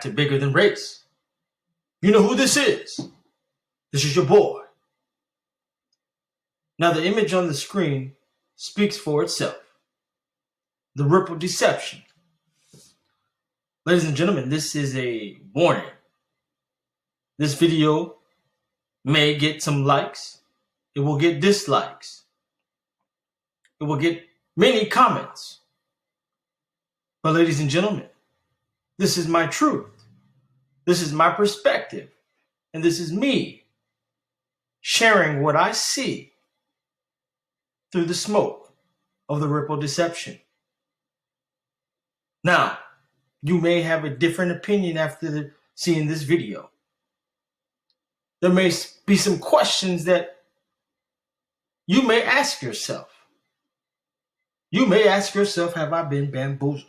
To Bigger Than Race. You know who this is. This is your boy. Now the image on the screen speaks for itself. The Ripple deception. Ladies and gentlemen, this is a warning. This video may get some likes. It will get dislikes. It will get many comments. But ladies and gentlemen, this is my truth. This is my perspective. And this is me sharing what I see through the smoke of the Ripple deception. Now, you may have a different opinion after seeing this video. There may be some questions that you may ask yourself. You may ask yourself, have I been bamboozled?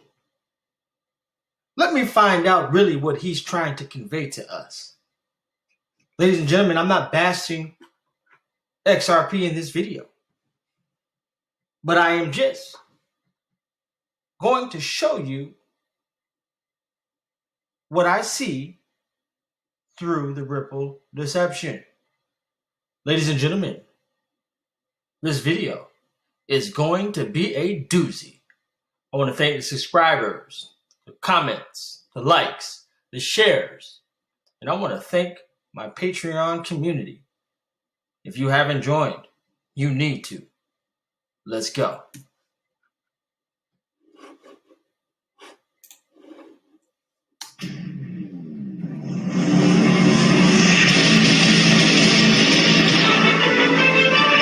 Let me find out really what he's trying to convey to us. Ladies and gentlemen, I'm not bashing XRP in this video, but I am just going to show you what I see through the Ripple deception. Ladies and gentlemen, this video is going to be a doozy. I want to thank the subscribers, the comments, the likes, the shares, and I want to thank my Patreon community. If you haven't joined, you need to. Let's go.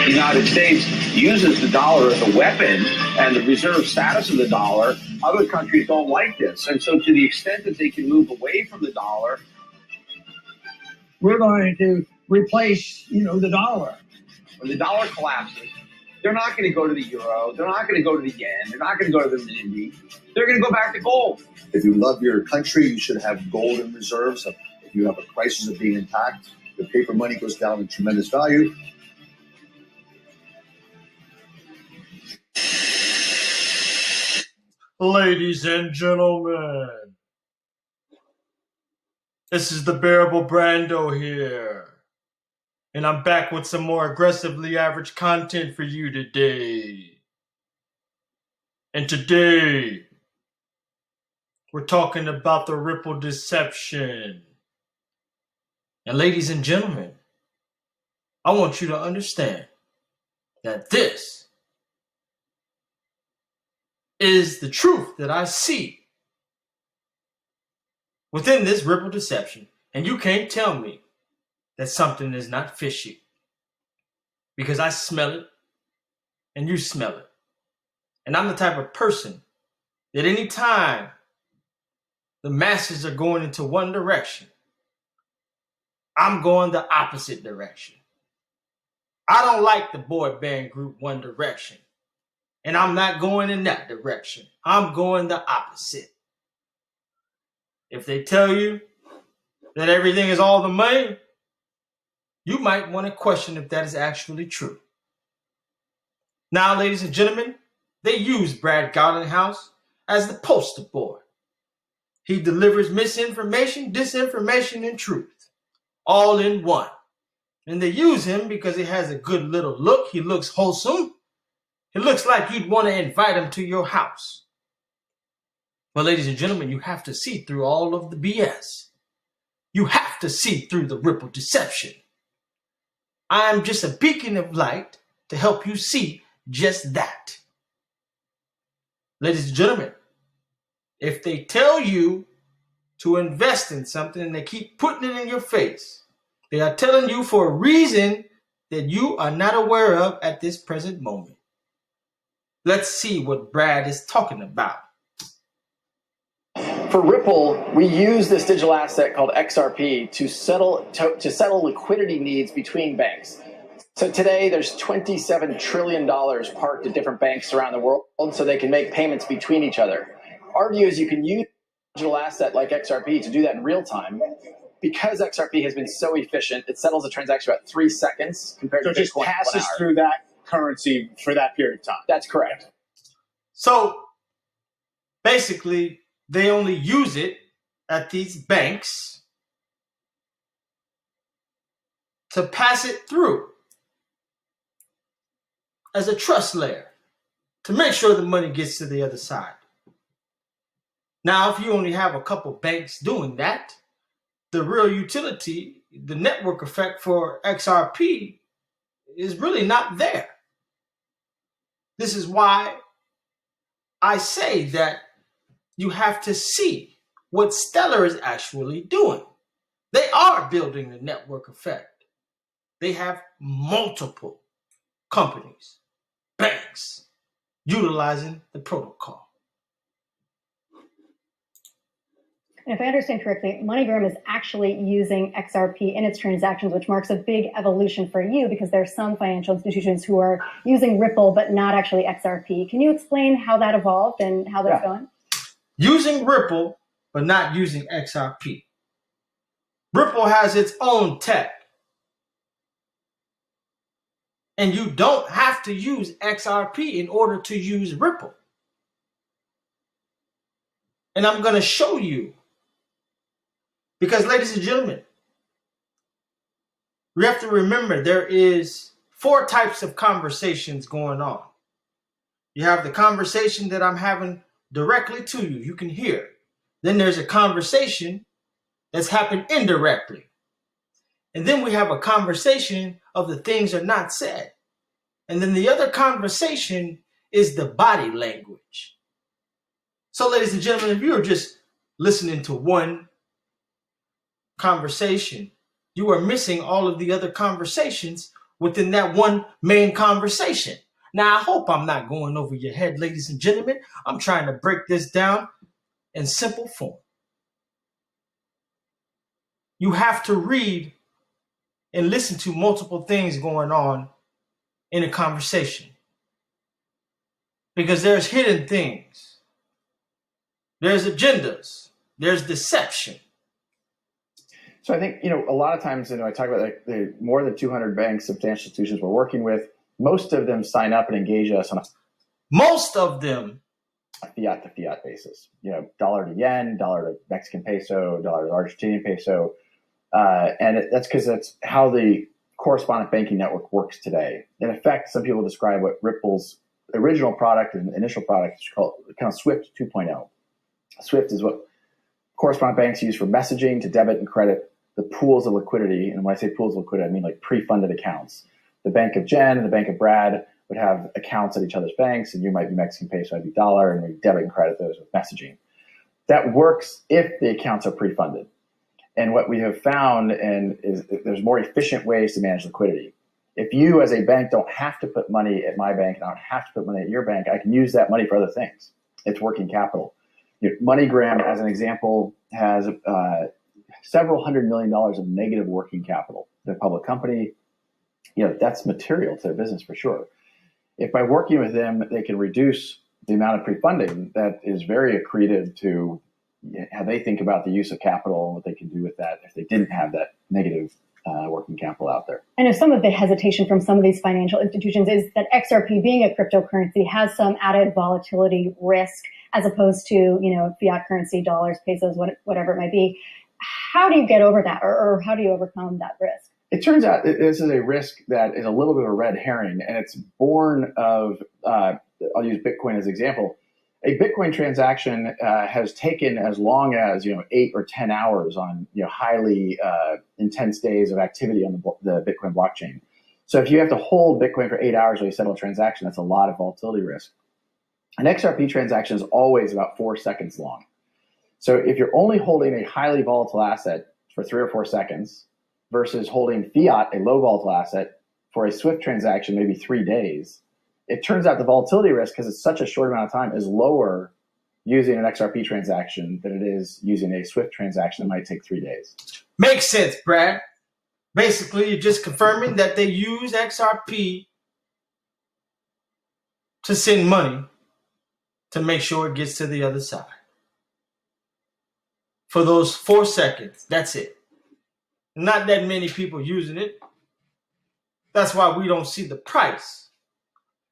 The United States uses the dollar as a weapon and the reserve status of the dollar. Other countries don't like this. And so to the extent that they can move away from the dollar, we're going to replace, the dollar. when the dollar collapses, they're not going to go to the euro. They're not going to go to the yen. They're not going to go to the renminbi. They're going to go back to gold. If you love your country, you should have gold in reserves. If you have a crisis of being intact, the paper money goes down in tremendous value. Ladies and gentlemen, this is the Bearable Brando here, and I'm back with some more aggressively average content for you today. And today, we're talking about the Ripple deception. And ladies and gentlemen, I want you to understand that this is the truth that I see within this Ripple deception. And you can't tell me that something is not fishy, because I smell it and you smell it. And I'm the type of person that anytime the masses are going into one direction, I'm going the opposite direction. I don't like the boy band group One Direction. And I'm not going in that direction. I'm going the opposite. If they tell you that everything is all the money, you might want to question if that is actually true. Now, ladies and gentlemen, they use Brad Garlinghouse as the poster boy. He delivers misinformation, disinformation, and truth, all in one. And they use him because he has a good little look. He looks wholesome. It looks like you'd want to invite him to your house. But ladies and gentlemen, you have to see through all of the BS. You have to see through the Ripple deception. I'm just a beacon of light to help you see just that. Ladies and gentlemen, if they tell you to invest in something and they keep putting it in your face, they are telling you for a reason that you are not aware of at this present moment. Let's see what Brad is talking about. For Ripple, we use this digital asset called XRP to settle liquidity needs between banks. So today there's $27 trillion parked at different banks around the world so they can make payments between each other. Our view is you can use a digital asset like XRP to do that in real time. Because XRP has been so efficient, it settles a transaction about 3 seconds compared to Bitcoin. So it just passes through that currency for that period of time. That's correct. So basically, they only use it at these banks to pass it through as a trust layer to make sure the money gets to the other side. Now, if you only have a couple banks doing that, the real utility, the network effect for XRP is really not there. This is why I say that you have to see what Stellar is actually doing. They are building the network effect. They have multiple companies, banks, utilizing the protocol. And if I understand correctly, MoneyGram is actually using XRP in its transactions, which marks a big evolution for you because there are some financial institutions who are using Ripple but not actually XRP. Can you explain how that evolved and how that's going? Using Ripple but not using XRP. Ripple has its own tech. And you don't have to use XRP in order to use Ripple. And I'm going to show you. Because, ladies and gentlemen, we have to remember there is 4 types of conversations going on. You have the conversation that I'm having directly to you. You can hear. Then there's a conversation that's happened indirectly. And then we have a conversation of the things are not said. And then the other conversation is the body language. So, ladies and gentlemen, if you're just listening to one conversation, you are missing all of the other conversations within that one main conversation. Now, I hope I'm not going over your head, ladies and gentlemen. I'm trying to break this down in simple form. You have to read and listen to multiple things going on in a conversation. Because there's hidden things. There's agendas. There's deception. So I think, a lot of times, I talk about the more than 200 banks, substantial institutions we're working with. Most of them sign up and engage us on a fiat to fiat basis. Dollar to yen, dollar to Mexican peso, dollar to Argentinian peso. And that's because that's how the correspondent banking network works today. In effect, some people describe what Ripple's original product and initial product is called kind of Swift 2.0. Swift is what correspondent banks use for messaging to debit and credit the pools of liquidity. And when I say pools of liquidity, I mean like pre-funded accounts. The Bank of Jen and the Bank of Brad would have accounts at each other's banks, and you might be Mexican peso, I'd be dollar, and we debit and credit those with messaging. That works if the accounts are pre-funded. And what we have found is there's more efficient ways to manage liquidity. If you as a bank don't have to put money at my bank and I don't have to put money at your bank, I can use that money for other things. It's working capital. MoneyGram, as an example, has several $100 million of negative working capital. They're a public company. That's material to their business for sure. If by working with them, they can reduce the amount of pre-funding, that is very accretive to how they think about the use of capital and what they can do with that if they didn't have that negative working capital out there. I know some of the hesitation from some of these financial institutions is that XRP, being a cryptocurrency, has some added volatility risk as opposed to, fiat currency, dollars, pesos, whatever it might be. How do you get over that, or how do you overcome that risk? It turns out this is a risk that is a little bit of a red herring, and it's born of, I'll use Bitcoin as an example. A Bitcoin transaction has taken as long as 8 or 10 hours on highly intense days of activity on the Bitcoin blockchain. So if you have to hold Bitcoin for 8 hours while you settle a transaction, that's a lot of volatility risk. An XRP transaction is always about 4 seconds long. So if you're only holding a highly volatile asset for 3 or 4 seconds versus holding fiat, a low volatile asset, for a Swift transaction, maybe 3 days, it turns out the volatility risk, because it's such a short amount of time, is lower using an XRP transaction than it is using a Swift transaction that might take 3 days. Makes sense, Brad. Basically, you're just confirming that they use XRP to send money to make sure it gets to the other side. For those 4 seconds, that's it. Not that many people using it. That's why we don't see the price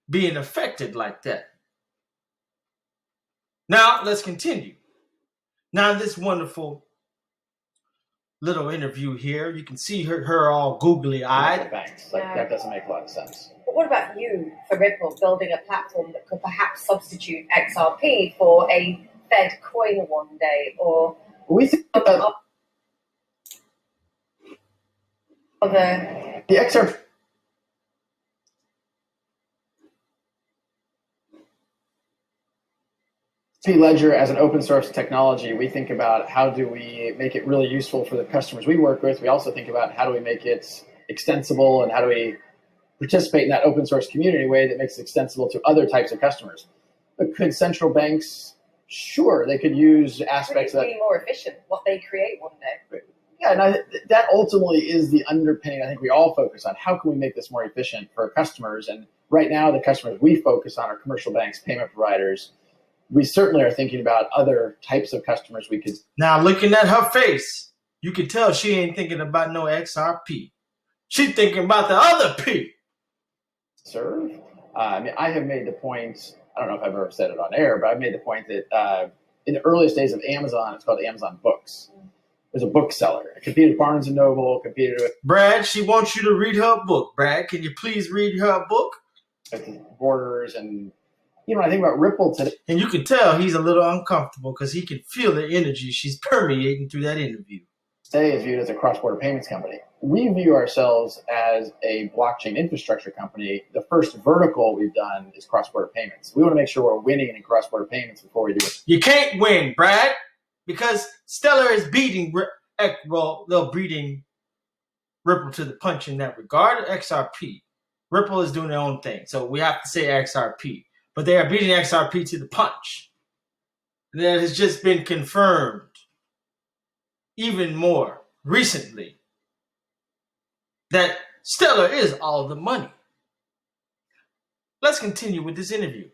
being affected like that. Now, let's continue. Now, this wonderful little interview here. You can see her all googly-eyed. Banks. That doesn't make a lot of sense. But what about you, for Ripple, building a platform that could perhaps substitute XRP for a Fed coin one day, or We think about other? the XRP ledger as an open source technology. We think about how do we make it really useful for the customers we work with. We also think about how do we make it extensible and how do we participate in that open source community in a way that makes it extensible to other types of customers. But could central banks? Sure, they could use aspects of that. Be more efficient, what they create one day. Yeah, and that ultimately is the underpinning I think we all focus on. How can we make this more efficient for our customers? And right now, the customers we focus on are commercial banks, payment providers. We certainly are thinking about other types of customers we could. Now, looking at her face, you can tell she ain't thinking about no XRP. She's thinking about the other P. Serve. I have made the point, I don't know if I've ever said it on air, but I've made the point that in the earliest days of Amazon, it's called Amazon Books. It was a bookseller. It competed with Barnes & Noble, competed with... Brad, she wants you to read her book. Brad, can you please read her book? Borders and... I think about Ripple today. And you can tell he's a little uncomfortable because he can feel the energy she's permeating through that interview. Today is viewed as a cross-border payments company. We view ourselves as a blockchain infrastructure company. The first vertical we've done is cross-border payments. We want to make sure we're winning in cross-border payments before we do it. You can't win, Brad, because Stellar is beating they're beating Ripple to the punch in that regard. XRP. Ripple is doing their own thing, so we have to say XRP. But they are beating XRP to the punch. And that has just been confirmed even more recently that Stellar is all the money. Let's continue with this interview.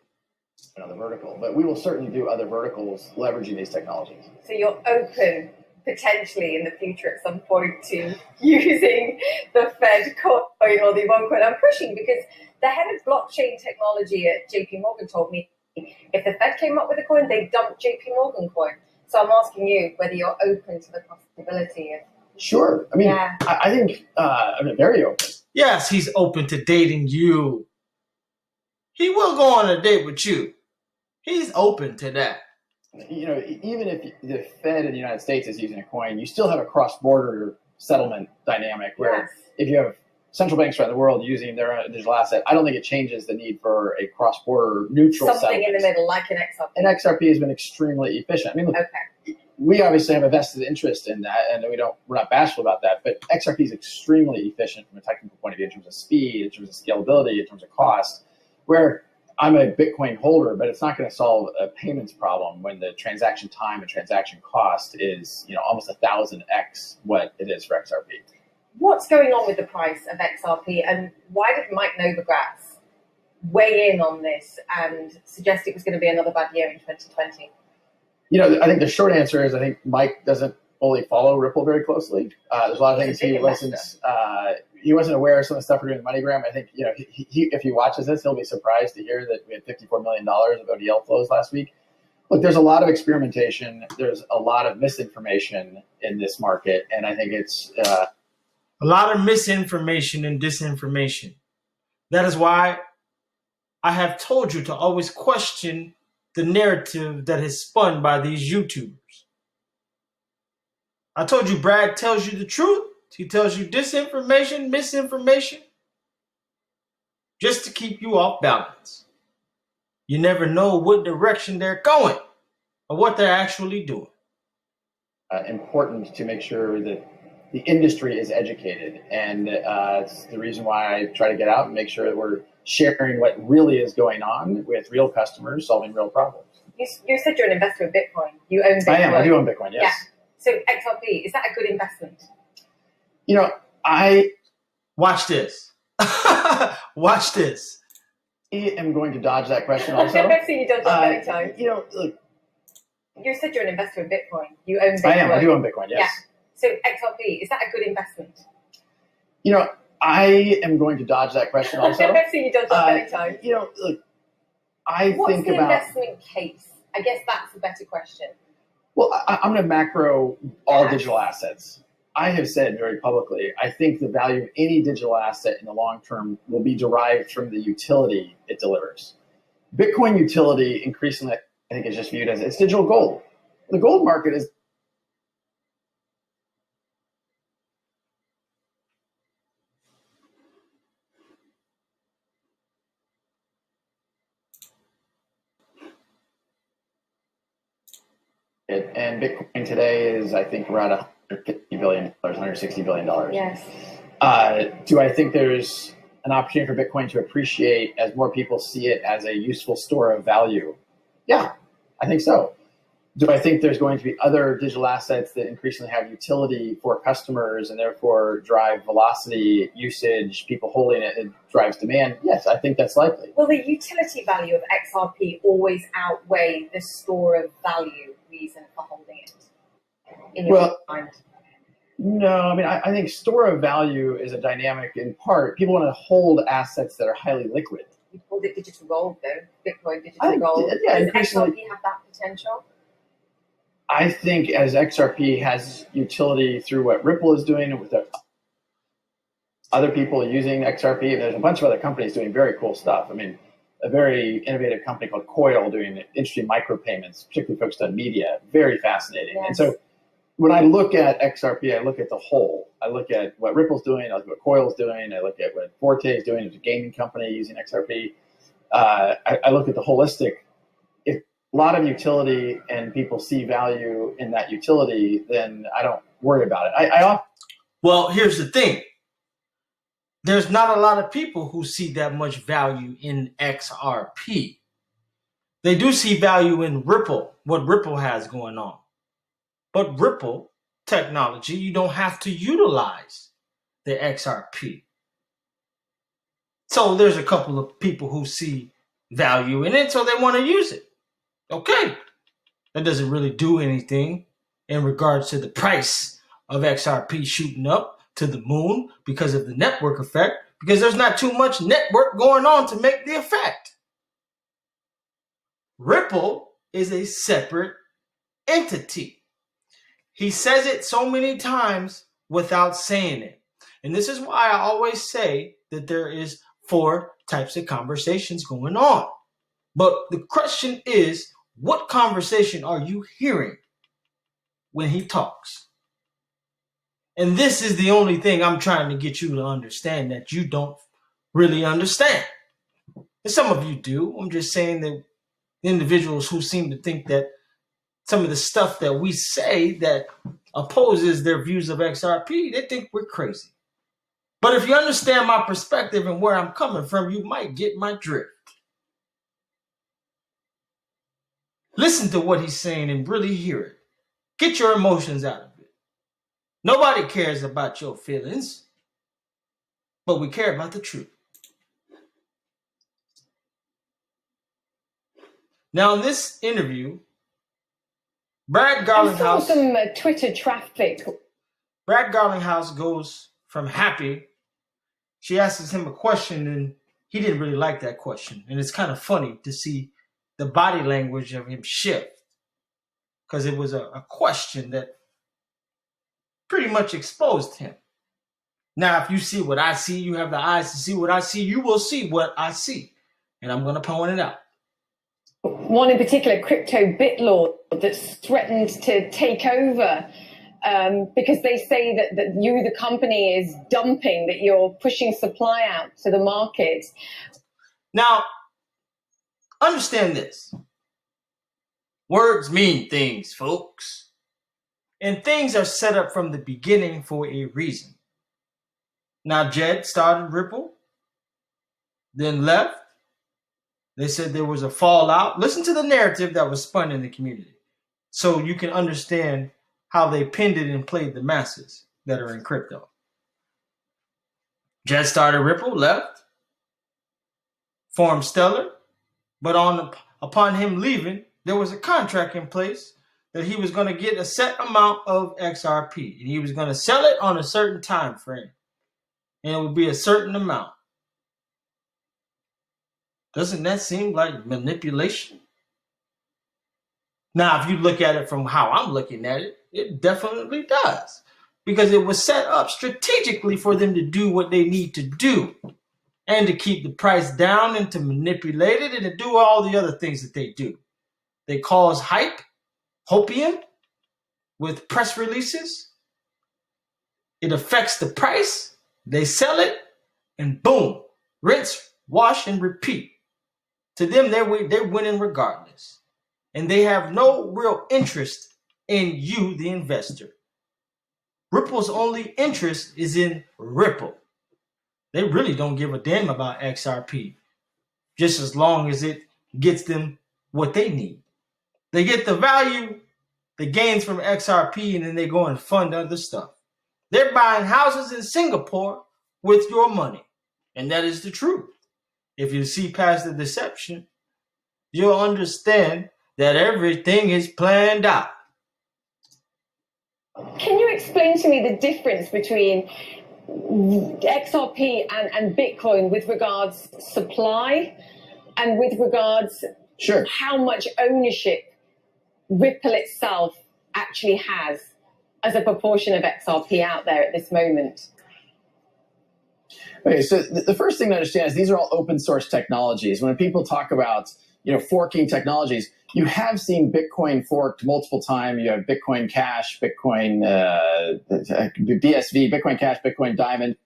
Another vertical, but we will certainly do other verticals leveraging these technologies. So you're open potentially in the future at some point to using the Fed coin or the one coin. I'm pushing because the head of blockchain technology at JP Morgan told me if the Fed came up with a coin, they'd dump JP Morgan coin. So I'm asking you whether you're open to the possibility of... Sure. I mean, yeah. I think I'm very open. Yes, he's open to dating you. He will go on a date with you. He's open to that. Even if the Fed in the United States is using a coin, you still have a cross-border settlement dynamic where if you have central banks around the world using their own digital asset, I don't think it changes the need for a cross-border neutral something settlement. In the middle, like an XRP. And XRP has been extremely efficient. I mean, look, we obviously have a vested interest in that, and we're not bashful about that. But XRP is extremely efficient from a technical point of view in terms of speed, in terms of scalability, in terms of cost. Where I'm a Bitcoin holder, but it's not going to solve a payments problem when the transaction time and transaction cost is, almost 1,000x what it is for XRP. What's going on with the price of XRP, and why did Mike Novogratz weigh in on this and suggest it was going to be another bad year in 2020? I think the short answer is I think Mike doesn't fully follow Ripple very closely. There's a lot of things he wasn't. He wasn't aware of some of the stuff we're doing in MoneyGram. I think if he watches this, he'll be surprised to hear that we had $54 million of ODL flows last week. Look, there's a lot of experimentation. There's a lot of misinformation in this market, and I think it's a lot of misinformation and disinformation. That is why I have told you to always question the narrative that is spun by these YouTubers. I told you Brad tells you the truth. He tells you disinformation, misinformation, just to keep you off balance. You never know what direction they're going or what they're actually doing. Important to make sure that the industry is educated. And it's the reason why I try to get out and make sure that we're sharing what really is going on with real customers solving real problems. You said you're an investor in Bitcoin. You own Bitcoin. I am. I do own Bitcoin, yes. Yeah. So XRP, is that a good investment? I... Watch this. Watch this. I am going to dodge that question also. I've seen you dodge that many times. Look. You said you're an investor in Bitcoin. You own Bitcoin. I am. I do own Bitcoin, yes. Yeah. So XRP, is that a good investment? I am going to dodge that question also. I've seen you dodge that many times. Look, What's the investment case? I guess that's a better question. Well, I'm going to macro all digital assets. I have said very publicly, I think the value of any digital asset in the long term will be derived from the utility it delivers. Bitcoin utility increasingly, I think, is just viewed as it's digital gold. The gold market is and Bitcoin today is, I think, around $150 billion, $160 billion. Yes. Do I think there's an opportunity for Bitcoin to appreciate as more people see it as a useful store of value? Yeah, I think so. Do I think there's going to be other digital assets that increasingly have utility for customers and therefore drive velocity, usage, people holding it, drives demand? Yes, I think that's likely. Will the utility value of XRP always outweigh the store of value reason for holding it in your mind? No, I mean, I think store of value is a dynamic in part. People want to hold assets that are highly liquid. You called it digital gold, though. Bitcoin digital gold. Yeah, does XRP have that potential? I think as XRP has utility through what Ripple is doing with other people using XRP, and there's a bunch of other companies doing very cool stuff. I mean, a very innovative company called Coil doing interesting micropayments, particularly focused on media. Very fascinating. Yes. And so when I look at XRP, I look at the whole. I look at what Ripple's doing, I look at what Coil's doing, I look at what Forte is doing as a gaming company using XRP. I look at the holistic. If a lot of utility and people see value in that utility, then I don't worry about it. Well, here's the thing. There's not a lot of people who see that much value in XRP. They do see value in Ripple, what Ripple has going on. But Ripple technology, you don't have to utilize the XRP. So there's a couple of people who see value in it, so they want to use it. Okay. That doesn't really do anything in regards to the price of XRP shooting up to the moon because of the network effect, because there's not too much network going on to make the effect. Ripple is a separate entity. He says it so many times without saying it. And this is why I always say that there is 4 types of conversations going on. But the question is, what conversation are you hearing when he talks? And this is the only thing I'm trying to get you to understand that you don't really understand. And some of you do. I'm just saying that individuals who seem to think that some of the stuff that we say that opposes their views of XRP, they think we're crazy. But if you understand my perspective and where I'm coming from, you might get my drift. Listen to what he's saying and really hear it. Get your emotions out of it. Nobody cares about your feelings, but we care about the truth. Now, in this interview, Brad Garlinghouse... I saw some Twitter traffic. Brad Garlinghouse goes from happy. She asks him a question, and he didn't really like that question. And it's kind of funny to see the body language of him shift, because it was a question that pretty much exposed him. Now, if you see what I see, you have the eyes to see what I see, you will see what I see. And I'm going to point it out. One in particular, crypto BitLord, that's threatened to take over because they say that you, the company, is dumping, that you're pushing supply out to the market. Now, understand this. Words mean things, folks. And things are set up from the beginning for a reason. Now, Jed started Ripple, then left. They said there was a fallout. Listen to the narrative that was spun in the community so you can understand how they pinned it and played the masses that are in crypto. Jed started Ripple, left, formed Stellar, but upon him leaving, there was a contract in place that he was going to get a set amount of XRP, and he was going to sell it on a certain time frame, and it would be a certain amount. Doesn't that seem like manipulation? Now, if you look at it from how I'm looking at it, it definitely does. because it was set up strategically for them to do what they need to do and to keep the price down and to manipulate it and to do all the other things that they do. They cause hype, hopium with press releases. It affects the price. They sell it and boom, rinse, wash, and repeat. To them, they're winning regardless. And they have no real interest in you, the investor. Ripple's only interest is in Ripple. They really don't give a damn about XRP, just as long as it gets them what they need. They get the value, the gains from XRP, and then they go and fund other stuff. They're buying houses in Singapore with your money. And that is the truth. If you see past the deception, you'll understand that everything is planned out. Can you explain to me the difference between XRP and Bitcoin with regards supply and with regards how much ownership Ripple itself actually has as a proportion of XRP out there at this moment? Okay, so the first thing to understand is these are all open source technologies. When people talk about forking technologies, you have seen Bitcoin forked multiple times. You have Bitcoin Cash, Bitcoin BSV, Bitcoin Cash, Bitcoin Diamond,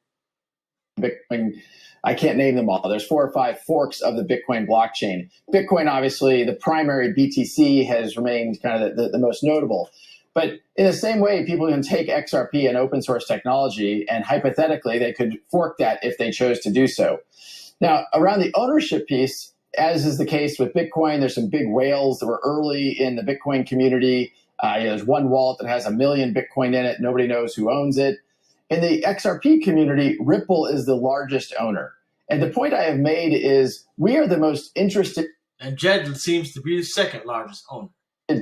Bitcoin. I can't name them all. There's 4 or 5 forks of the Bitcoin blockchain. Bitcoin, obviously, the primary BTC has remained kind of the most notable. But in the same way, people can take XRP and open source technology, and hypothetically, they could fork that if they chose to do so. Now, around the ownership piece, as is the case with Bitcoin, there's some big whales that were early in the Bitcoin community. There's one wallet that has 1 million Bitcoin in it. Nobody knows who owns it. In the XRP community, Ripple is the largest owner. And the point I have made is we are the most interested. And Jed seems to be the second largest owner.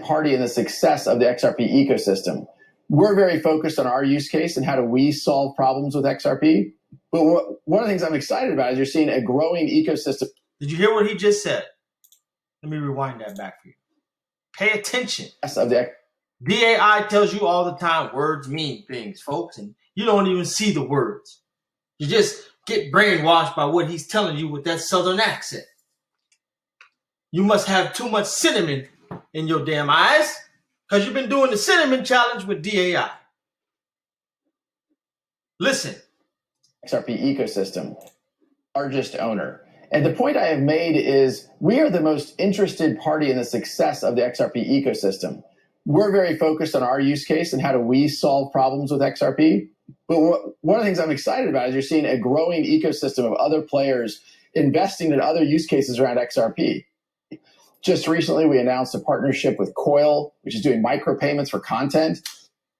Party in the success of the XRP ecosystem. We're very focused on our use case and how do we solve problems with XRP. But one of the things I'm excited about is you're seeing a growing ecosystem. Did you hear what he just said? Let me rewind that back for you. Pay attention. Of the DAI tells you all the time words mean things, folks, and you don't even see the words. You just get brainwashed by what he's telling you with that southern accent. You must have too much cinnamon in your damn eyes because you've been doing the cinnamon challenge with DAI. Listen. XRP ecosystem, largest owner. And the point I have made is we are the most interested party in the success of the XRP ecosystem. We're very focused on our use case and how do we solve problems with XRP. But one of the things I'm excited about is you're seeing a growing ecosystem of other players investing in other use cases around XRP. Just recently, we announced a partnership with Coil, which is doing micropayments for content.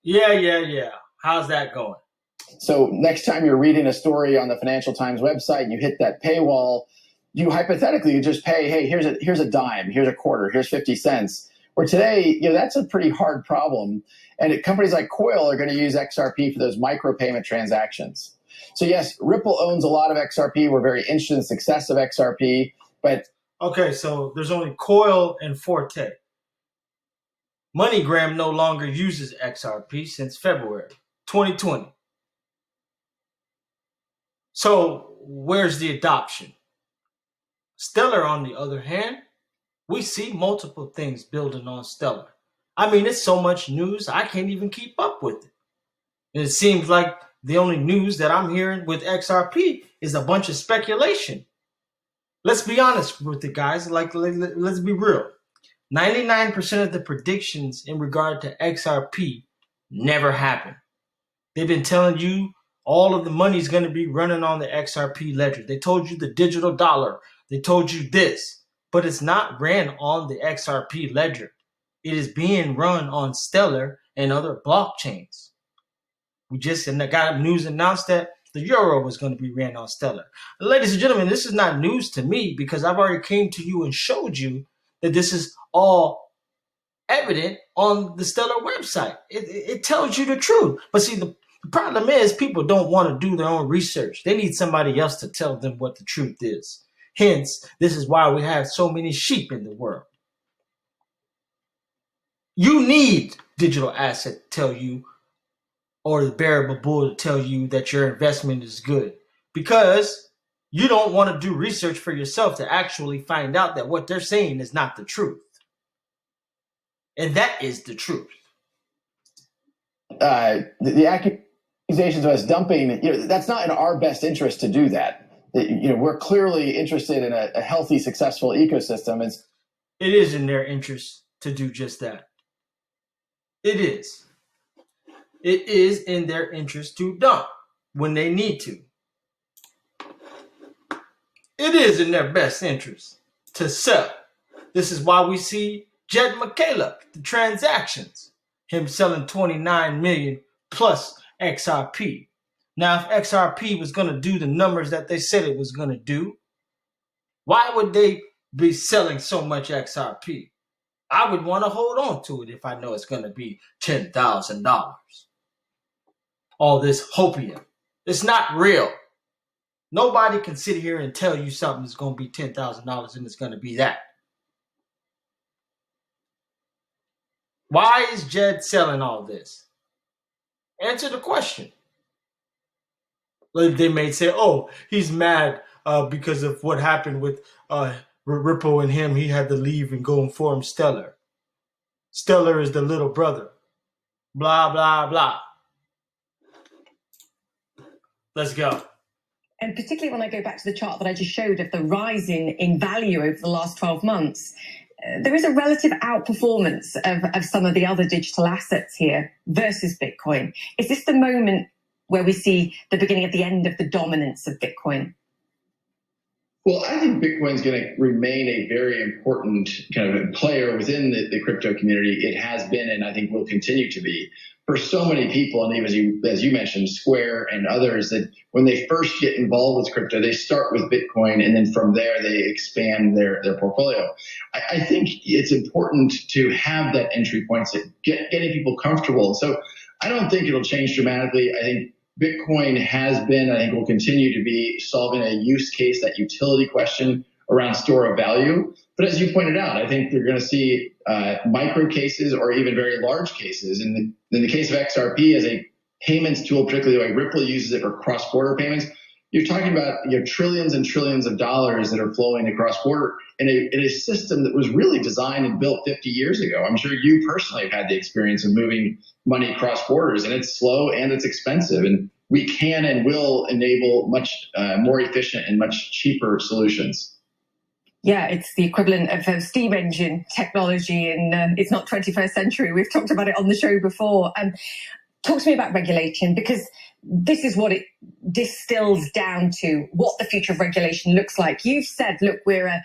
Yeah. How's that going? So next time you're reading a story on the Financial Times website and you hit that paywall, you hypothetically just pay, hey, here's a dime, here's a quarter, here's 50 cents. Where today, that's a pretty hard problem. And companies like Coil are going to use XRP for those micropayment transactions. So yes, Ripple owns a lot of XRP. We're very interested in the success of XRP, but okay, so there's only Coil and Forte. MoneyGram no longer uses XRP since February 2020. So where's the adoption? Stellar, on the other hand, we see multiple things building on Stellar. I mean, it's so much news, I can't even keep up with it. And it seems like the only news that I'm hearing with XRP is a bunch of speculation. Let's be honest with it, guys. Let's be real. 99% of the predictions in regard to XRP never happen. They've been telling you all of the money is going to be running on the XRP ledger. They told you the digital dollar. They told you this. But it's not ran on the XRP ledger. It is being run on Stellar and other blockchains. We just got news announced that the euro was going to be ran on Stellar. Ladies and gentlemen, this is not news to me because I've already came to you and showed you that this is all evident on the Stellar website. It tells you the truth. But see, the problem is people don't want to do their own research. They need somebody else to tell them what the truth is. Hence, this is why we have so many sheep in the world. You need digital asset to tell you or the bearable bull to tell you that your investment is good, because you don't want to do research for yourself to actually find out that what they're saying is not the truth. And that is the truth. The accusations of us dumping, that's not in our best interest to do that. We're clearly interested in a healthy, successful ecosystem. It is in their interest to do just that. It is. It is in their interest to dump when they need to. It is in their best interest to sell. This is why we see Jed McCaleb, the transactions, him selling 29 million plus XRP. Now, if XRP was going to do the numbers that they said it was going to do, why would they be selling so much XRP? I would want to hold on to it if I know it's going to be $10,000. All this hopium. It's not real. Nobody can sit here and tell you something is going to be $10,000 and it's going to be that. Why is Jed selling all this? Answer the question. They may say, oh, he's mad because of what happened with Ripple and him. He had to leave and go and form Stellar. Stellar is the little brother. Blah, blah, blah. Let's go. And particularly when I go back to the chart that I just showed of the rise in value over the last 12 months, there is a relative outperformance of some of the other digital assets here versus Bitcoin. Is this the moment where we see the beginning of the end of the dominance of Bitcoin? Well, I think Bitcoin's going to remain a very important kind of player within the crypto community. It has been, and I think will continue to be, for so many people, and even as you mentioned, Square and others, that when they first get involved with crypto, they start with Bitcoin, and then from there they expand their portfolio. I think it's important to have that entry point, to getting people comfortable. So I don't think it'll change dramatically. I think Bitcoin has been, I think will continue to be, solving a use case, that utility question around store of value. But as you pointed out, I think they're going to see micro cases or even very large cases. In the case of XRP as a payments tool, particularly the way Ripple uses it for cross-border payments, you're talking about trillions and trillions of dollars that are flowing across border in a system that was really designed and built 50 years ago. I'm sure you personally have had the experience of moving money across borders, and it's slow and it's expensive. And we can and will enable much more efficient and much cheaper solutions. Yeah, it's the equivalent of steam engine technology, and it's not 21st century. We've talked about it on the show before. Talk to me about regulation, because this is what it distills down to, what the future of regulation looks like. You've said, look, we're a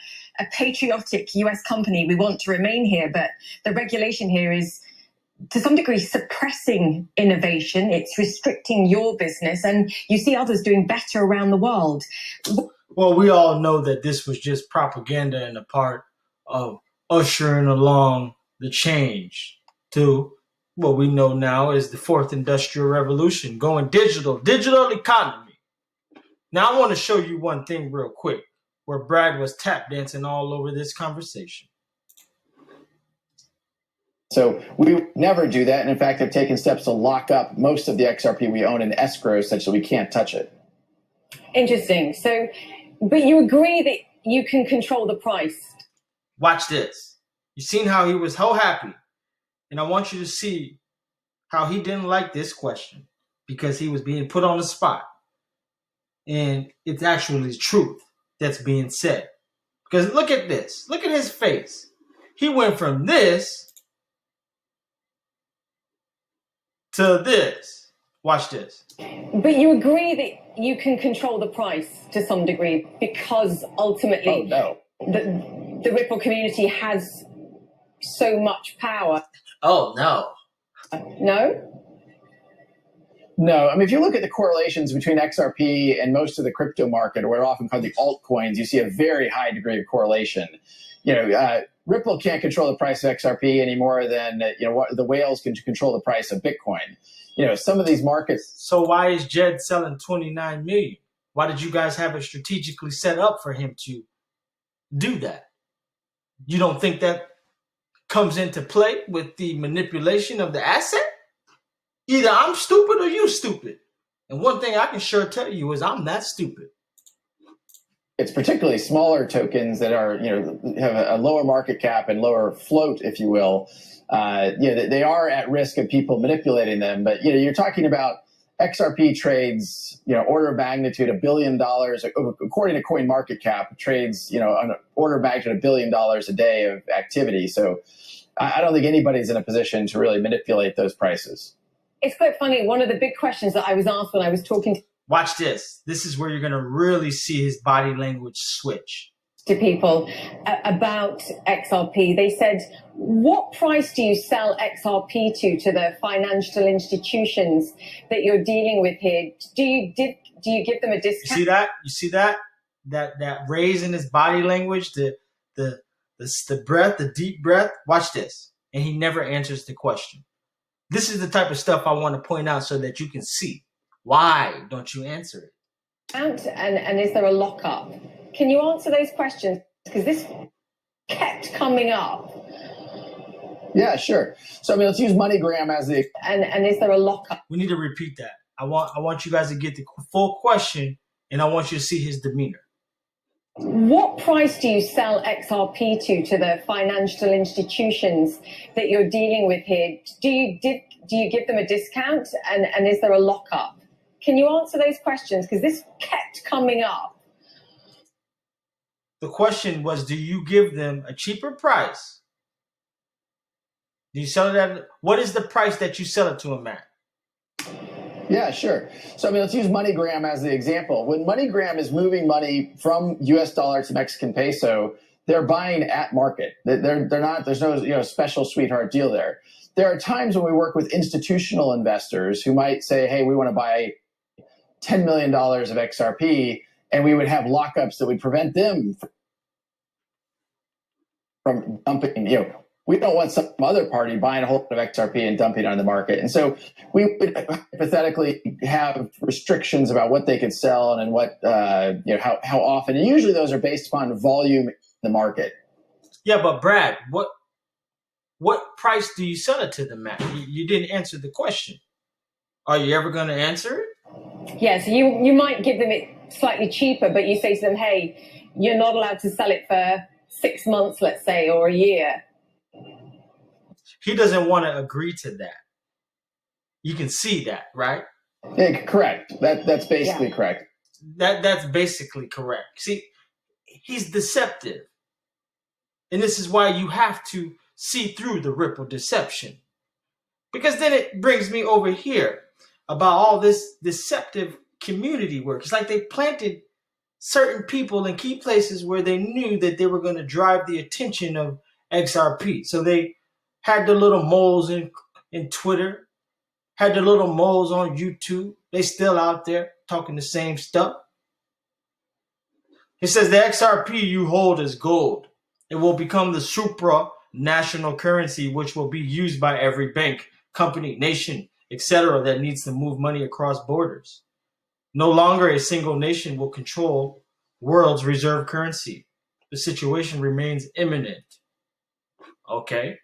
patriotic US company. We want to remain here, but the regulation here is, to some degree, suppressing innovation. It's restricting your business, and you see others doing better around the world. Well, we all know that this was just propaganda and a part of ushering along the change to what we know now is the fourth industrial revolution, going digital economy. Now, I want to show you one thing real quick where Brad was tap dancing all over this conversation. So we never do that. And in fact, have taken steps to lock up most of the XRP we own in escrow such that we can't touch it. Interesting. So, but you agree that you can control the price. Watch this. You seen how he was so happy. And I want you to see how he didn't like this question because he was being put on the spot. And it's actually truth that's being said. Because look at this. Look at his face. He went from this to this. Watch this. But you agree that you can control the price to some degree because ultimately the Ripple community has so much power. Oh, no. No? No, I mean, if you look at the correlations between XRP and most of the crypto market, or what are often called the altcoins, you see a very high degree of correlation. Ripple can't control the price of XRP any more than the whales can control the price of Bitcoin. Some of these markets. So why is Jed selling 29 million? Why did you guys have it strategically set up for him to do that? You don't think that comes into play with the manipulation of the asset? Either I'm stupid or you stupid. And one thing I can sure tell you is I'm not stupid. It's particularly smaller tokens that are, have a lower market cap and lower float, if you will. They are at risk of people manipulating them. But, you're talking about XRP trades, order of magnitude $1 billion, according to CoinMarketCap, trades, on order of magnitude $1 billion a day of activity. So I don't think anybody's in a position to really manipulate those prices. It's quite funny. One of the big questions that I was asked when I was talking Watch this. This is where you're going to really see his body language switch. To people about XRP, they said, what price do you sell XRP to the financial institutions that you're dealing with here? Do you give them a discount? You see that? That raise in his body language, the breath, the deep breath. Watch this. And he never answers the question. This is the type of stuff I want to point out so that you can see. Why don't you answer it? And is there a lockup? Can you answer those questions? Because this kept coming up. Yeah, sure. So let's use MoneyGram as the and is there a lockup? We need to repeat that. I want you guys to get the full question, and I want you to see his demeanor. What price do you sell XRP to the financial institutions that you're dealing with here? Do you give them a discount? And is there a lockup? Can you answer those questions? Because this kept coming up. The question was, do you give them a cheaper price? Do you sell it at, what is the price that you sell it to them at? Yeah, sure. So let's use MoneyGram as the example. When MoneyGram is moving money from US dollar to Mexican peso, they're buying at market. They're not, there's no special sweetheart deal there. There are times when we work with institutional investors who might say, hey, we want to buy $10 million of XRP, and we would have lockups that would prevent them from dumping. We don't want some other party buying a whole lot of XRP and dumping it on the market. And so we would hypothetically have restrictions about what they could sell and what, how often. And usually those are based upon volume in the market. Yeah, but Brad, what price do you sell it to them at? You didn't answer the question. Are you ever going to answer it? Yeah, so you might give them it slightly cheaper, but you say to them, hey, you're not allowed to sell it for 6 months, let's say, or a year. He doesn't want to agree to that. You can see that, right? Yeah, correct. That's basically correct. That's basically correct. See, he's deceptive. And this is why you have to see through the Ripple deception. Because then it brings me over here about all this deceptive community work. It's like they planted certain people in key places where they knew that they were going to drive the attention of XRP. So they had the little moles in Twitter, had the little moles on YouTube. They still out there talking the same stuff. It says the XRP you hold is gold. It will become the supra-national currency, which will be used by every bank, company, nation, etc. that needs to move money across borders. No longer a single nation will control world's reserve currency. The situation remains imminent. Okay.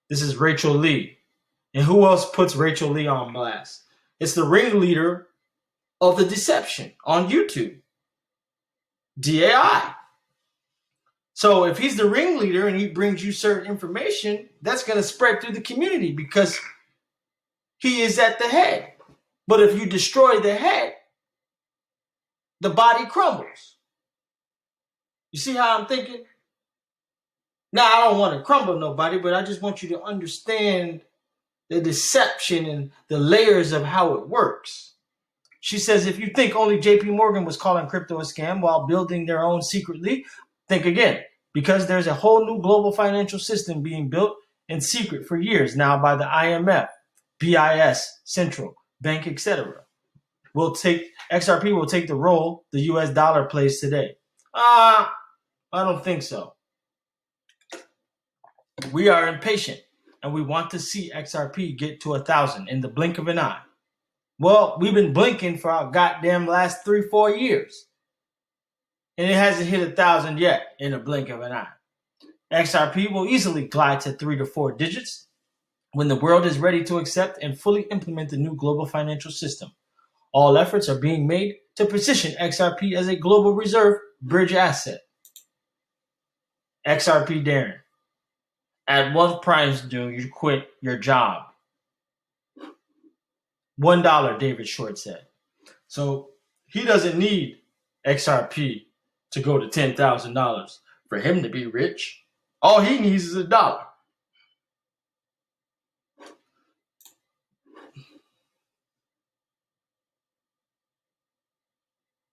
This is Rachel Lee. And who else puts Rachel Lee on blast? It's the ringleader of the deception on YouTube. DAI. So if he's the ringleader and he brings you certain information, that's going to spread through the community because he is at the head. But if you destroy the head, the body crumbles. You see how I'm thinking? Now, I don't want to crumble nobody, but I just want you to understand the deception and the layers of how it works. She says, if you think only JP Morgan was calling crypto a scam while building their own secretly, think again, because there's a whole new global financial system being built in secret for years now by the IMF, BIS, Central Bank, etc. XRP will take the role the US dollar plays today. I don't think so. We are impatient and we want to see XRP get to 1,000 in the blink of an eye. Well, we've been blinking for our goddamn last 3-4 years. And it hasn't hit 1,000 yet in a blink of an eye. XRP will easily glide to 3 to 4 digits when the world is ready to accept and fully implement the new global financial system. All efforts are being made to position XRP as a global reserve bridge asset. XRP Darren, at what price do you quit your job? $1, David Short said. So he doesn't need XRP to go to $10,000 for him to be rich. All he needs is $1.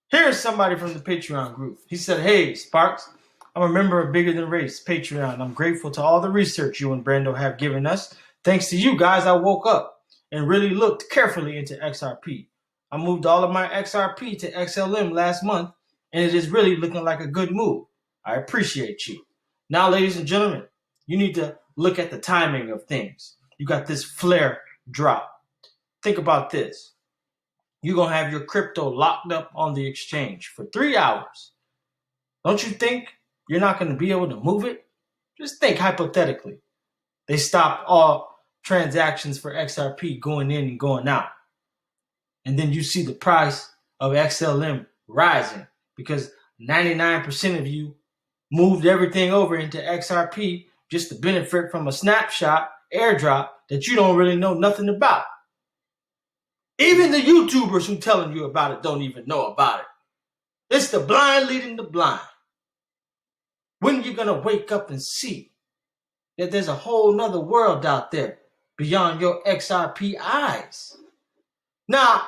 Here's somebody from the Patreon group. He said, "Hey, Sparks, I'm a member of Bigger Than Race Patreon. I'm grateful to all the research you and Brando have given us. Thanks to you guys, I woke up and really looked carefully into XRP. I moved all of my XRP to XLM last month, and it is really looking like a good move. I appreciate you. Now, ladies and gentlemen, you need to look at the timing of things. You got this flare drop. Think about this. You're going to have your crypto locked up on the exchange for 3 hours. Don't you think you're not going to be able to move it? Just think hypothetically. They stopped all transactions for XRP going in and going out. And then you see the price of XLM rising because 99% of you moved everything over into XRP just to benefit from a snapshot airdrop that you don't really know nothing about. Even the YouTubers who telling you about it don't even know about it. It's the blind leading the blind. When are you going to wake up and see that there's a whole nother world out there beyond your XRP eyes? Now,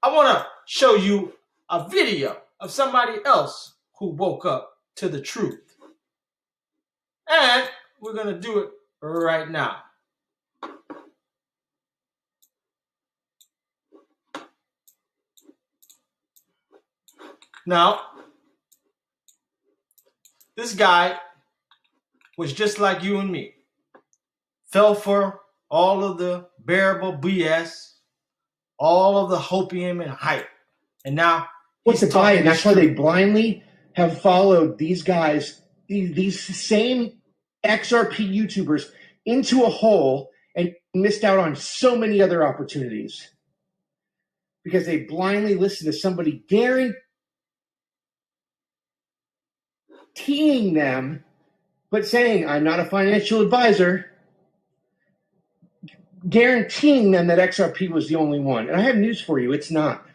I want to show you a video of somebody else who woke up to the truth. And we're going to do it right now. Now, this guy was just like you and me. Fell for all of the bearable BS, all of the hopium and hype. And now what's to buy it. That's why they blindly have followed these guys, these same XRP YouTubers into a hole and missed out on so many other opportunities because they blindly listen to somebody guaranteeing them, but saying, I'm not a financial advisor, guaranteeing them that XRP was the only one. And I have news for you. It's not.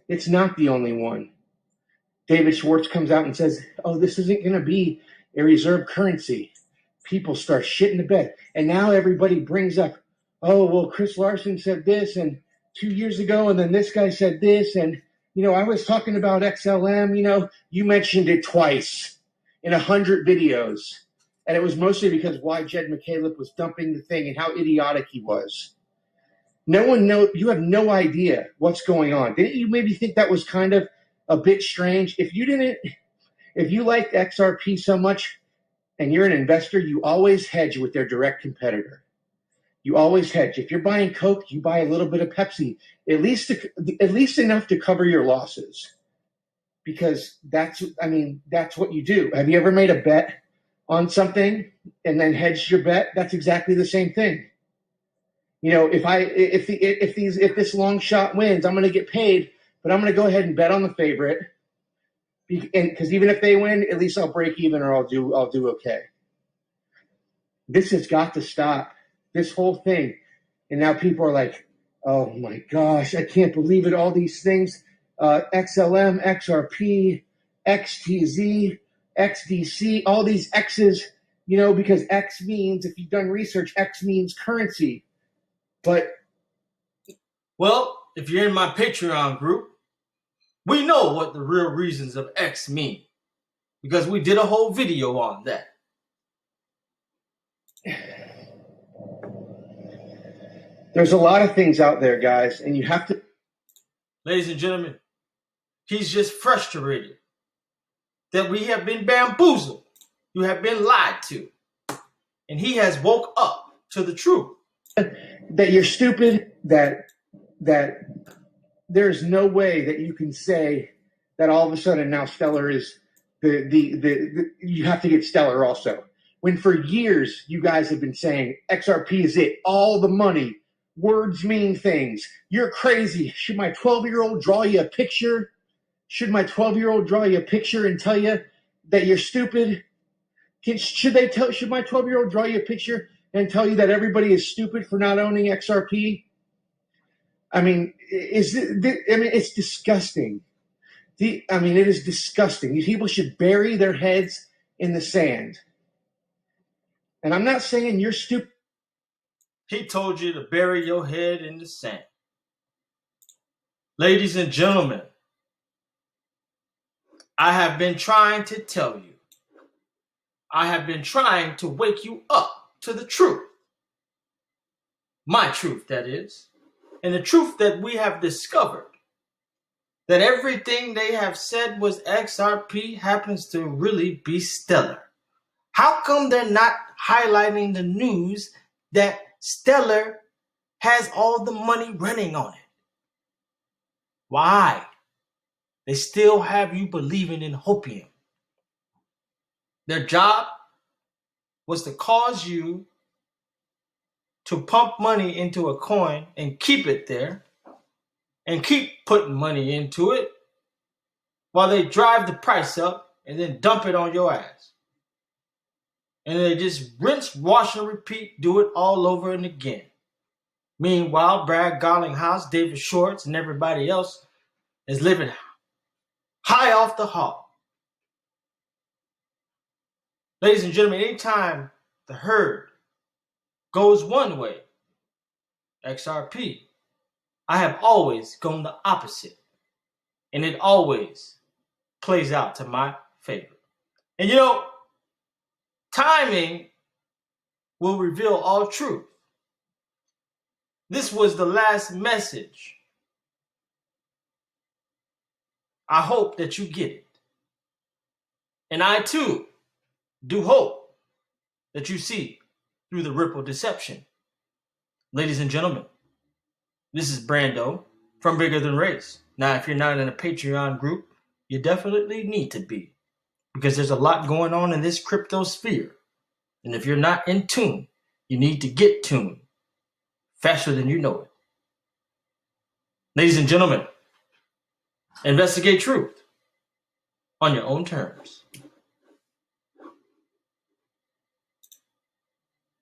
It's not the only one. David Schwartz comes out and says, oh, this isn't going to be a reserve currency. People start shitting the bed. And now everybody brings up, oh, well, Chris Larson said this and 2 years ago, and then this guy said this. And, I was talking about XLM. You mentioned it twice in 100 videos. And it was mostly because why Jed McCaleb was dumping the thing and how idiotic he was. No one knows. You have no idea what's going on. Didn't you maybe think that was kind of a bit strange? If you like XRP so much and you're an investor, you always hedge with their direct competitor. You always hedge. If you're buying Coke, you buy a little bit of Pepsi, at least enough to cover your losses, because that's what you do. Have you ever made a bet on something and then hedged your bet? That's exactly the same thing. If this long shot wins, I'm going to get paid, but I'm going to go ahead and bet on the favorite, because even if they win, at least I'll break even or I'll do okay. This has got to stop. This whole thing. And now people are like, oh my gosh, I can't believe it. All these things, XLM, XRP, XTZ, XDC, all these X's, because X means, if you've done research, X means currency. Well, if you're in my Patreon group, we know what the real reasons of X mean, because we did a whole video on that. There's a lot of things out there, guys, and you have to... Ladies and gentlemen, he's just frustrated that we have been bamboozled. You have been lied to. And he has woke up to the truth. That you're stupid, that there's no way that you can say that all of a sudden now Stellar is you have to get Stellar also. When for years you guys have been saying XRP is it, all the money, words mean things. You're crazy. Should my 12-year-old draw you a picture? Should my 12-year-old draw you a picture and tell you that you're stupid? Should my 12-year-old draw you a picture and tell you that everybody is stupid for not owning XRP? I mean, it's disgusting. It is disgusting. These people should bury their heads in the sand. And I'm not saying you're stupid. He told you to bury your head in the sand. Ladies and gentlemen, I have been trying to tell you. I have been trying to wake you up to the truth. My truth, that is. And the truth that we have discovered. That everything they have said was XRP happens to really be Stellar. How come they're not highlighting the news that Stellar has all the money running on it? Why? They still have you believing in hopium. Their job was to cause you to pump money into a coin and keep it there and keep putting money into it while they drive the price up and then dump it on your ass. And they just rinse, wash, and repeat, do it all over and again. Meanwhile, Brad Garlinghouse, David Schwartz, and everybody else is living high off the hog. Ladies and gentlemen, anytime the herd goes one way, XRP, I have always gone the opposite. And it always plays out to my favor. And you know, timing will reveal all truth. This was the last message. I hope that you get it. And I too do hope that you see through the ripple deception. Ladies and gentlemen, this is Brando from Bigger Than Race. Now, if you're not in a Patreon group, you definitely need to be, because there's a lot going on in this crypto sphere. And if you're not in tune, you need to get tuned faster than you know it. Ladies and gentlemen, investigate truth on your own terms.